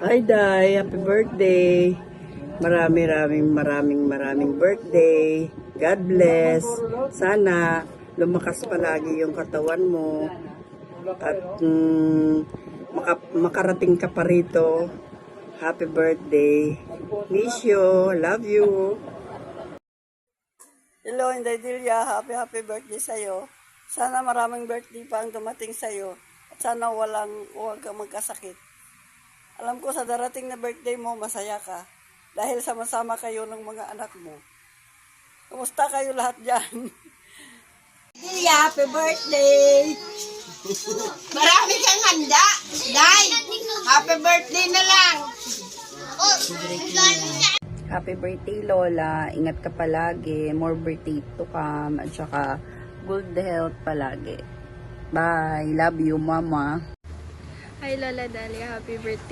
Hi, Day. Happy birthday. Maraming birthday. God bless. Sana lumakas palagi yung katawan mo at makarating ka pa rito. Happy birthday. Miss you. Love you. Hello, Inday Delia. Happy birthday sa'yo. Sana maraming birthday pa ang dumating sa'yo. At sana huwag kang magkasakit. Alam ko sa darating na birthday mo, masaya ka. Dahil sama-sama kayo ng mga anak mo. Kumusta kayo lahat dyan? Delia, happy birthday! Marami kang handa. Day, happy birthday na lang. Happy birthday, Lola. Ingat ka palagi. More birthday to come. At saka, good health palagi. Bye. Love you, Mama. Hi Lola Dalia, happy birthday.